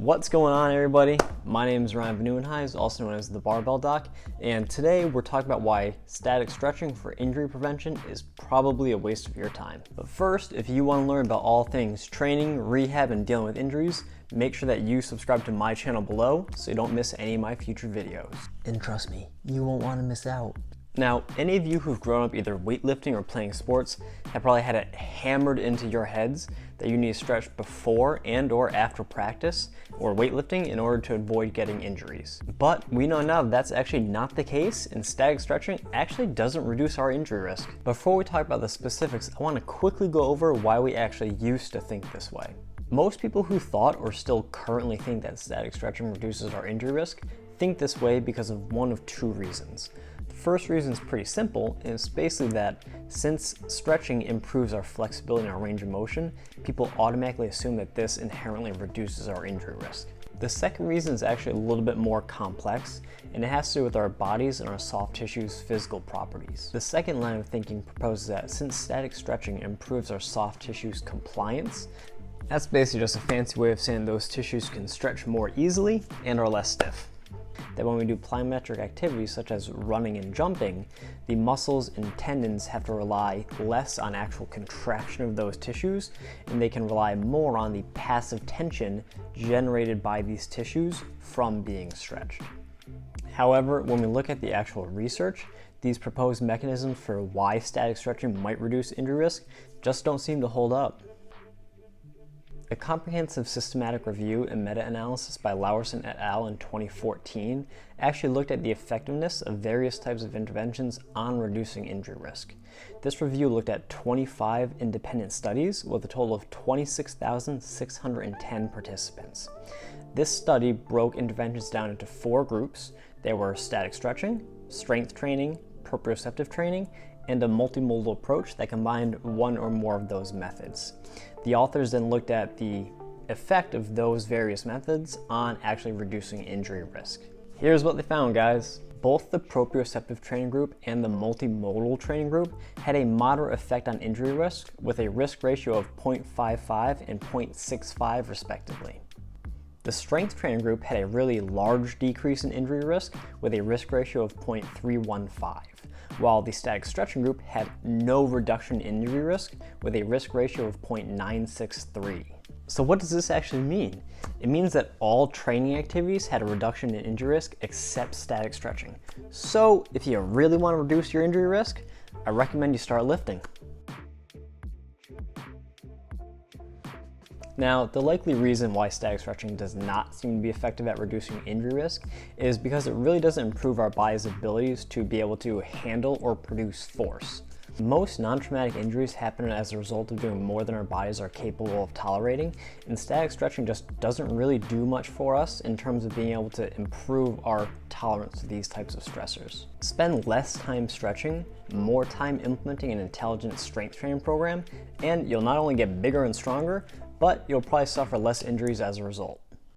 What's going on, everybody? My name is Ryan Van Nieuwenhuis, also known as the Barbell Doc, and today we're talking about why static stretching for injury prevention is probably a waste of your time. But first, if you want to learn about all things training, rehab, and dealing with injuries, make sure that you subscribe to my channel below so you don't miss any of my future videos. And trust me, you won't want to miss out. Now, any of you who've grown up either weightlifting or playing sports have probably had it hammered into your heads that you need to stretch before and or after practice or weightlifting in order to avoid getting injuries. But we know now that's actually not the case, and static stretching actually doesn't reduce our injury risk. Before we talk about the specifics, I want to quickly go over why we actually used to think this way. Most people who thought or still currently think that static stretching reduces our injury risk think this way because of one of two reasons. The first reason is pretty simple, and it's basically that since stretching improves our flexibility and our range of motion, people automatically assume that this inherently reduces our injury risk. The second reason is actually a little bit more complex, and it has to do with our bodies and our soft tissues' physical properties. The second line of thinking proposes that since static stretching improves our soft tissues' compliance, that's basically just a fancy way of saying those tissues can stretch more easily and are less stiff. That when we do plyometric activities such as running and jumping, the muscles and tendons have to rely less on actual contraction of those tissues, and they can rely more on the passive tension generated by these tissues from being stretched. However, when we look at the actual research, these proposed mechanisms for why static stretching might reduce injury risk just don't seem to hold up. A comprehensive systematic review and meta-analysis by Lauerson et al. In 2014 actually looked at the effectiveness of various types of interventions on reducing injury risk. This review looked at 25 independent studies with a total of 26,610 participants. This study broke interventions down into 4 groups. They were static stretching, strength training, proprioceptive training, and a multimodal approach that combined one or more of those methods. The authors then looked at the effect of those various methods on actually reducing injury risk. Here's what they found, guys. Both the proprioceptive training group and the multimodal training group had a moderate effect on injury risk with a risk ratio of 0.55 and 0.65 respectively. The strength training group had a really large decrease in injury risk with a risk ratio of 0.315, while the static stretching group had no reduction in injury risk with a risk ratio of 0.963. So what does this actually mean? It means that all training activities had a reduction in injury risk except static stretching. So if you really want to reduce your injury risk, I recommend you start lifting. Now, the likely reason why static stretching does not seem to be effective at reducing injury risk is because it really doesn't improve our body's abilities to be able to handle or produce force. Most non-traumatic injuries happen as a result of doing more than our bodies are capable of tolerating, and static stretching just doesn't really do much for us in terms of being able to improve our tolerance to these types of stressors. Spend less time stretching, more time implementing an intelligent strength training program, and you'll not only get bigger and stronger, but you'll probably suffer less injuries as a result.